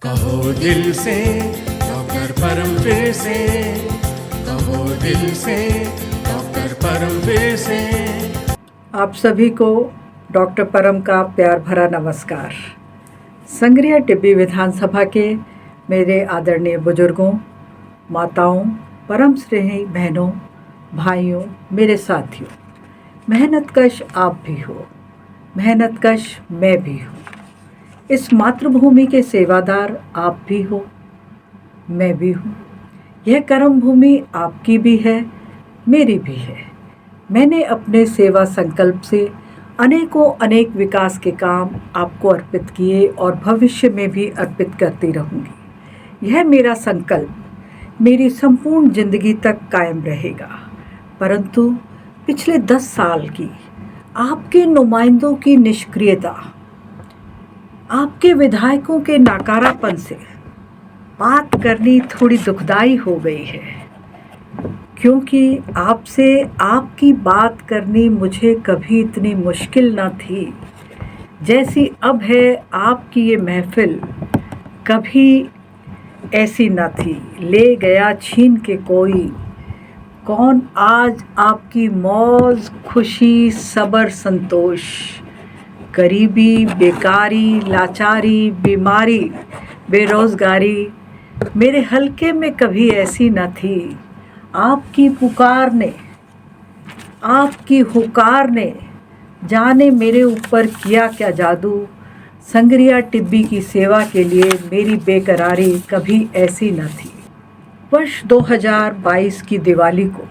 कहो दिल से डॉक्टर परमवीर से, कहो दिल से डॉक्टर परमवीर से। आप सभी को डॉक्टर परम का प्यार भरा नमस्कार। संगरिया टिब्बी विधानसभा के मेरे आदरणीय बुजुर्गों, माताओं, परम स्नेही बहनों, भाइयों, मेरे साथियों, मेहनतकश आप भी हो, मेहनतकश मैं भी हूँ। इस मातृभूमि के सेवादार आप भी हो, मैं भी हूँ। यह कर्म भूमि आपकी भी है, मेरी भी है। मैंने अपने सेवा संकल्प से अनेक विकास के काम आपको अर्पित किए और भविष्य में भी अर्पित करती रहूँगी। यह मेरा संकल्प मेरी संपूर्ण जिंदगी तक कायम रहेगा। परंतु पिछले 10 साल की आपके नुमाइंदों की निष्क्रियता, आपके विधायकों के नाकारापन से बात करनी थोड़ी दुखदाई हो गई है, क्योंकि आपसे आपकी बात करनी मुझे कभी इतनी मुश्किल न थी जैसी अब है। आपकी ये महफिल कभी ऐसी न थी। ले गया छीन के कोई, कौन आज आपकी मौज खुशी सबर संतोष, गरीबी बेकारी लाचारी बीमारी बेरोज़गारी मेरे हलके में कभी ऐसी न थी। आपकी पुकार ने, आपकी हुकार ने जाने मेरे ऊपर किया क्या जादू। संगरिया टिब्बी की सेवा के लिए मेरी बेकरारी कभी ऐसी न थी। वर्ष 2022 की दिवाली को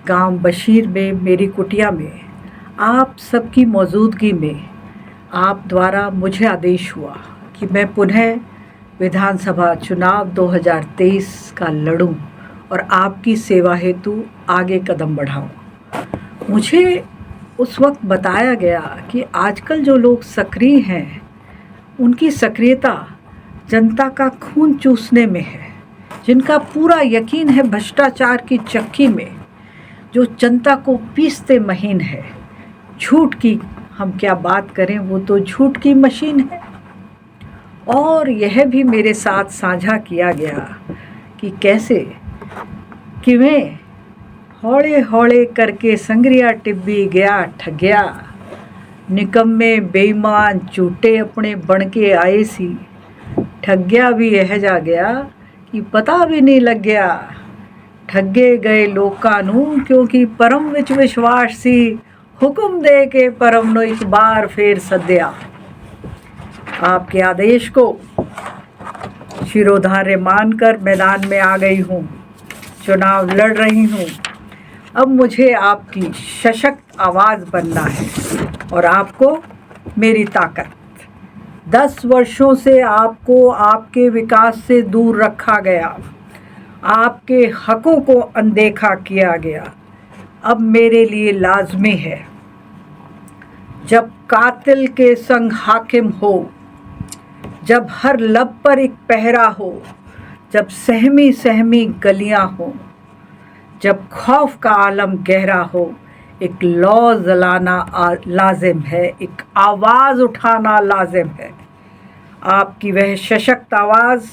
गांव बशीर में मेरी कुटिया में आप सबकी मौजूदगी में आप द्वारा मुझे आदेश हुआ कि मैं पुनः विधानसभा चुनाव 2023 का लड़ूं और आपकी सेवा हेतु आगे कदम बढ़ाऊं। मुझे उस वक्त बताया गया कि आजकल जो लोग सक्रिय हैं, उनकी सक्रियता जनता का खून चूसने में है, जिनका पूरा यकीन है भ्रष्टाचार की चक्की में, जो जनता को पीसते महीन है। झूठ की हम क्या बात करें, वो तो झूठ की मशीन है। और यह भी मेरे साथ साझा किया गया कि कैसे कि मैं हौले हौले करके संगरिया टिब्बी गया ठगया, निकम्मे बेईमान झूठे अपने बन के आए सी, ठग्या भी यह जा गया कि पता भी नहीं लग गया। ठगे गए लोकां नूं क्योंकि परम विच विश्वास सी, हुक्म दे के परम नो एक बार फिर सद्या। आपके आदेश को शिरोधार्य मानकर मैदान में आ गई हूँ, चुनाव लड़ रही हूँ। अब मुझे आपकी सशक्त आवाज़ बनना है और आपको मेरी ताकत। 10 वर्षों से आपको आपके विकास से दूर रखा गया, आपके हकों को अनदेखा किया गया। अब मेरे लिए लाजमी है, जब कातिल के संग हाकिम हो, जब हर लब पर एक पहरा हो, जब सहमी सहमी गलियां हो, जब खौफ का आलम गहरा हो, एक लौ जलाना लाजिम है, एक आवाज़ उठाना लाजिम है। आपकी वह सशक्त आवाज़,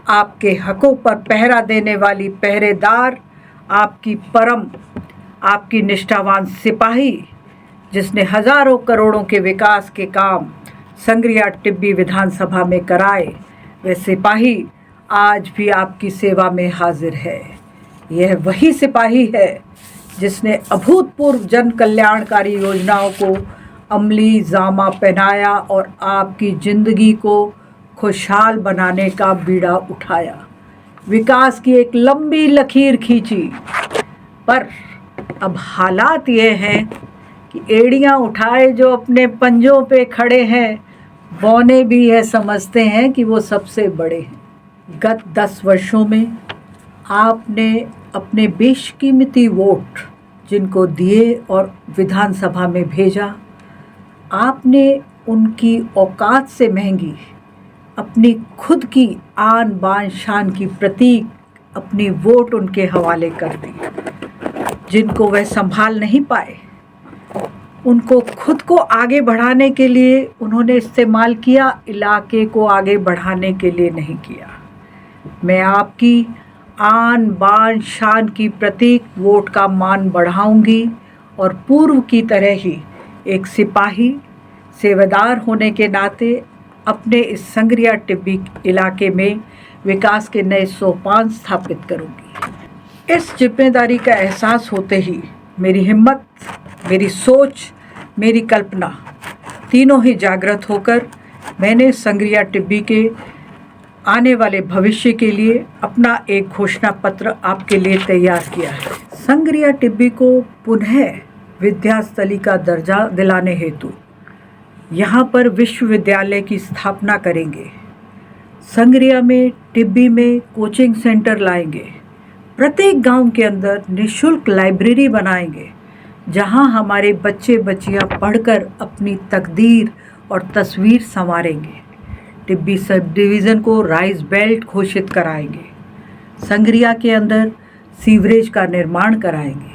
आपके हकों पर पहरा देने वाली पहरेदार, आपकी परम, आपकी निष्ठावान सिपाही, जिसने हज़ारों करोड़ों के विकास के काम संगरिया टिब्बी विधानसभा में कराए, वह सिपाही आज भी आपकी सेवा में हाजिर है। यह वही सिपाही है जिसने अभूतपूर्व जन कल्याणकारी योजनाओं को अमली जामा पहनाया और आपकी ज़िंदगी को खुशहाल बनाने का बीड़ा उठाया, विकास की एक लंबी लकीर खींची। पर अब हालात ये हैं कि एड़ियाँ उठाए जो अपने पंजों पे खड़े हैं, बौने भी यह समझते हैं कि वो सबसे बड़े हैं। गत 10 वर्षों में आपने अपने बेशकीमती वोट जिनको दिए और विधानसभा में भेजा, आपने उनकी औकात से महंगी अपनी खुद की आन बान शान की प्रतीक अपनी वोट उनके हवाले कर दी, जिनको वह संभाल नहीं पाए। उनको खुद को आगे बढ़ाने के लिए उन्होंने इस्तेमाल किया, इलाके को आगे बढ़ाने के लिए नहीं किया। मैं आपकी आन बान शान की प्रतीक वोट का मान बढ़ाऊंगी और पूर्व की तरह ही एक सिपाही सेवादार होने के नाते अपने इस संगरिया टिब्बी इलाके में विकास के नए सोपान स्थापित करूंगी। इस जिम्मेदारी का एहसास होते ही मेरी हिम्मत, मेरी सोच, मेरी कल्पना तीनों ही जागृत होकर मैंने संगरिया टिब्बी के आने वाले भविष्य के लिए अपना एक घोषणा पत्र आपके लिए तैयार किया है। संगरिया टिब्बी को पुनः विद्यास्थली का दर्जा दिलाने हेतु यहाँ पर विश्वविद्यालय की स्थापना करेंगे। संगरिया में टिब्बी में कोचिंग सेंटर लाएंगे। प्रत्येक गांव के अंदर निःशुल्क लाइब्रेरी बनाएंगे जहां हमारे बच्चे बच्चियां पढ़कर अपनी तकदीर और तस्वीर संवारेंगे। टिब्बी सब डिवीज़न को राइस बेल्ट घोषित कराएंगे। संगरिया के अंदर सीवरेज का निर्माण कराएंगे।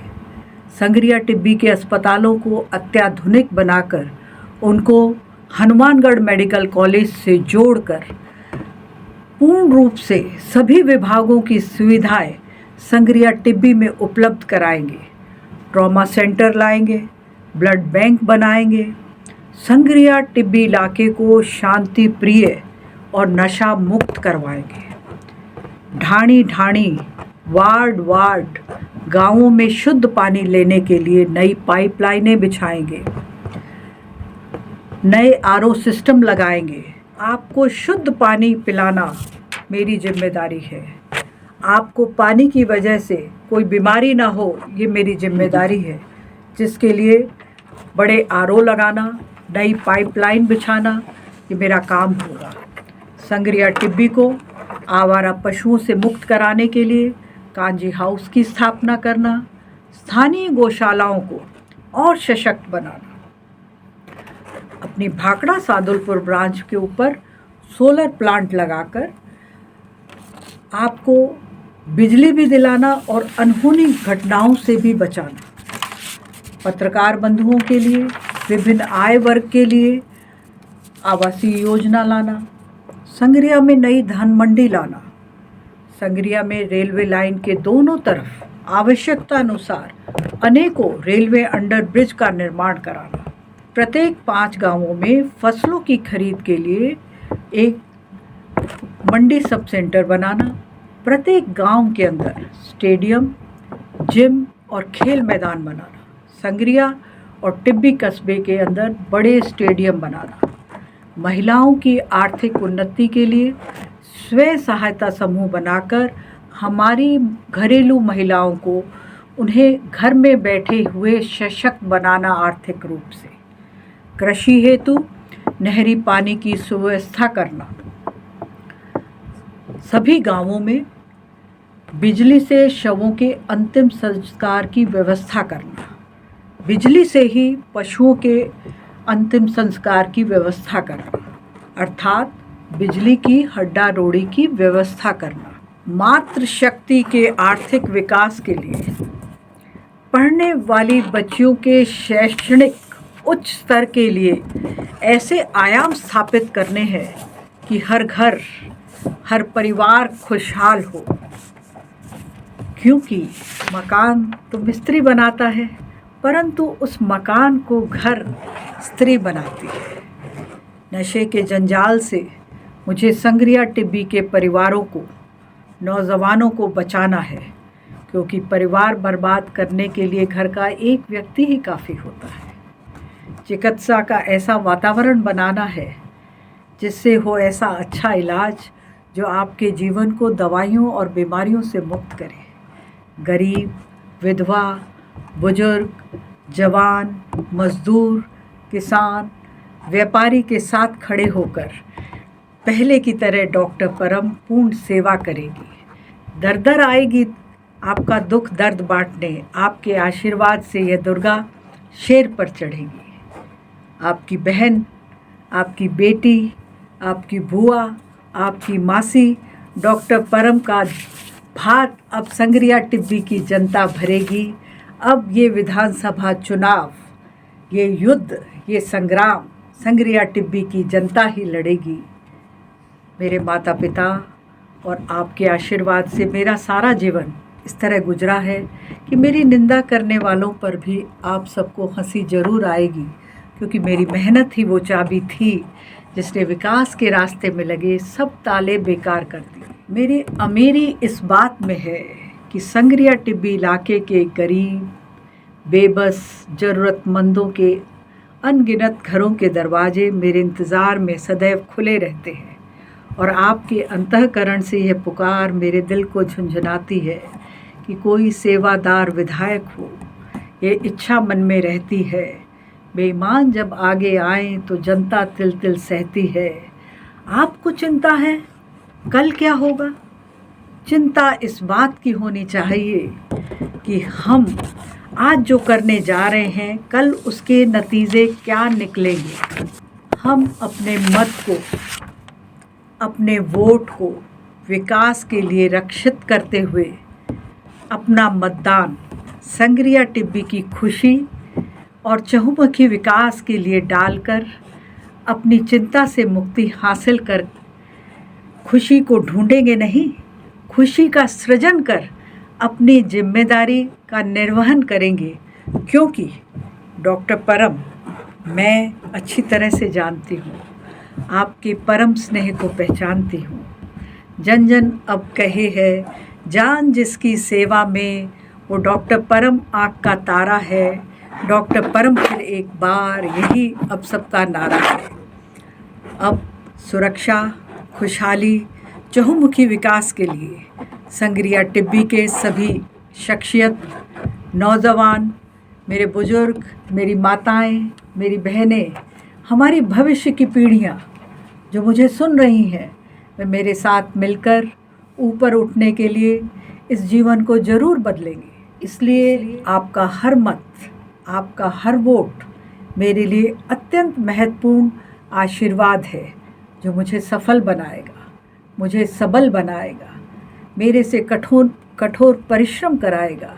संगरिया टिब्बी के अस्पतालों को अत्याधुनिक बनाकर उनको हनुमानगढ़ मेडिकल कॉलेज से जोड़कर पूर्ण रूप से सभी विभागों की सुविधाएं संगरिया टिब्बी में उपलब्ध कराएंगे। ट्रॉमा सेंटर लाएंगे, ब्लड बैंक बनाएंगे। संगरिया टिब्बी इलाके को शांति प्रिय और नशा मुक्त करवाएंगे। ढाणी ढाणी, वार्ड वार्ड गांवों में शुद्ध पानी लेने के लिए नई पाइपलाइनें बिछाएंगे, नए आरओ सिस्टम लगाएंगे। आपको शुद्ध पानी पिलाना मेरी जिम्मेदारी है। आपको पानी की वजह से कोई बीमारी ना हो, ये मेरी जिम्मेदारी है, जिसके लिए बड़े आरओ लगाना, नई पाइपलाइन बिछाना, ये मेरा काम होगा। संगरिया टिब्बी को आवारा पशुओं से मुक्त कराने के लिए कांजी हाउस की स्थापना करना, स्थानीय गौशालाओं को और सशक्त बनाना। अपनी भाखड़ा सादुलपुर ब्रांच के ऊपर सोलर प्लांट लगाकर आपको बिजली भी दिलाना और अनहोनी घटनाओं से भी बचाना। पत्रकार बंधुओं के लिए, विभिन्न आय वर्ग के लिए आवासीय योजना लाना। संगरिया में नई धान मंडी लाना। संगरिया में रेलवे लाइन के दोनों तरफ आवश्यकता अनुसार अनेकों रेलवे अंडर ब्रिज का निर्माण कराना। प्रत्येक 5 गांवों में फसलों की खरीद के लिए एक मंडी सब सेंटर बनाना। प्रत्येक गांव के अंदर स्टेडियम, जिम और खेल मैदान बनाना। संगरिया और टिब्बी कस्बे के अंदर बड़े स्टेडियम बनाना। महिलाओं की आर्थिक उन्नति के लिए स्वयं सहायता समूह बनाकर हमारी घरेलू महिलाओं को उन्हें घर में बैठे हुए सशक्त बनाना आर्थिक रूप से। कृषि हेतु नहरी पानी की सुव्यवस्था करना। सभी गांवों में बिजली से शवों के अंतिम संस्कार की व्यवस्था करना। बिजली से ही पशुओं के अंतिम संस्कार की व्यवस्था करना, अर्थात बिजली की हड्डा रोड़ी की व्यवस्था करना। मातृशक्ति के आर्थिक विकास के लिए पढ़ने वाली बच्चियों के शैक्षणिक उच्च स्तर के लिए ऐसे आयाम स्थापित करने हैं कि हर घर, हर परिवार खुशहाल हो। क्योंकि मकान तो मिस्त्री बनाता है, परंतु उस मकान को घर स्त्री बनाती है। नशे के जंजाल से मुझे संगरिया टिब्बी के परिवारों को, नौजवानों को बचाना है, क्योंकि परिवार बर्बाद करने के लिए घर का एक व्यक्ति ही काफ़ी होता है। चिकित्सा का ऐसा वातावरण बनाना है जिससे हो ऐसा अच्छा इलाज जो आपके जीवन को दवाइयों और बीमारियों से मुक्त करे। गरीब, विधवा, बुजुर्ग, जवान, मजदूर, किसान, व्यापारी के साथ खड़े होकर पहले की तरह डॉक्टर परम पूर्ण सेवा करेगी। दर दर आएगी आपका दुख दर्द बांटने। आपके आशीर्वाद से यह दुर्गा शेर पर चढ़ेगी। आपकी बहन, आपकी बेटी, आपकी बुआ, आपकी मासी डॉक्टर परम का भात अब संगरिया टिब्बी की जनता भरेगी। अब ये विधानसभा चुनाव ये युद्ध, ये संग्राम संग्रिया टिब्बी की जनता ही लड़ेगी। मेरे माता पिता और आपके आशीर्वाद से मेरा सारा जीवन इस तरह गुजरा है कि मेरी निंदा करने वालों पर भी आप सबको हंसी ज़रूर आएगी, क्योंकि मेरी मेहनत ही वो चाबी थी जिसने विकास के रास्ते में लगे सब ताले बेकार कर दिए। मेरी अमीरी इस बात में है कि संग्रिया टिब्बी इलाके के गरीब, बेबस, ज़रूरतमंदों के अनगिनत घरों के दरवाजे मेरे इंतज़ार में सदैव खुले रहते हैं और आपके अंतःकरण से यह पुकार मेरे दिल को झुंझुनाती है कि कोई सेवादार विधायक हो। ये इच्छा मन में रहती है। बेईमान जब आगे आए तो जनता तिल तिल सहती है। आपको चिंता है कल क्या होगा? चिंता इस बात की होनी चाहिए कि हम आज जो करने जा रहे हैं कल उसके नतीजे क्या निकलेंगे। हम अपने मत को, अपने वोट को विकास के लिए रक्षित करते हुए अपना मतदान संग्रिया टिब्बी की खुशी और चहुमुखी विकास के लिए डालकर अपनी चिंता से मुक्ति हासिल कर खुशी को ढूंढेंगे नहीं, खुशी का सृजन कर अपनी जिम्मेदारी का निर्वहन करेंगे। क्योंकि डॉक्टर परम, मैं अच्छी तरह से जानती हूँ, आपके परम स्नेह को पहचानती हूँ। जन जन अब कहे है, जान जिसकी सेवा में वो डॉक्टर परम आँख का तारा है। डॉक्टर परम फिर एक बार, यही अब सबका नारा है। अब सुरक्षा, खुशहाली, चहुमुखी विकास के लिए संग्रिया टिब्बी के सभी शख्सियत, नौजवान, मेरे बुजुर्ग, मेरी माताएं, मेरी बहनें, हमारी भविष्य की पीढ़ियां जो मुझे सुन रही हैं, वे मेरे साथ मिलकर ऊपर उठने के लिए इस जीवन को ज़रूर बदलेंगे। इसलिए आपका हर मत, आपका हर वोट मेरे लिए अत्यंत महत्वपूर्ण आशीर्वाद है जो मुझे सफल बनाएगा, मुझे सबल बनाएगा, मेरे से कठोर परिश्रम कराएगा,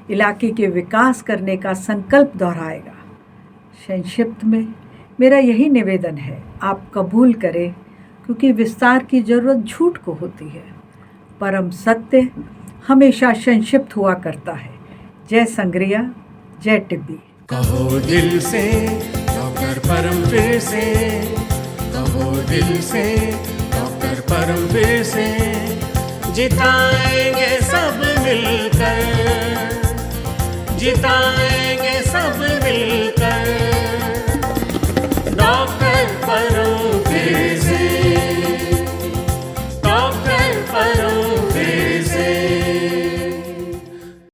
इलाके के विकास करने का संकल्प दोहराएगा। संक्षिप्त में मेरा यही निवेदन है, आप कबूल करें, क्योंकि विस्तार की ज़रूरत झूठ को होती है। परम सत्य हमेशा संक्षिप्त हुआ करता है। जय संग्रिया, जय टिब्बी। कहो दिल से डॉक्टर परम फिर से, कहो दिल से डॉक्टर परम फिर से, जिताएंगे सब मिलकर, जिताएंगे सब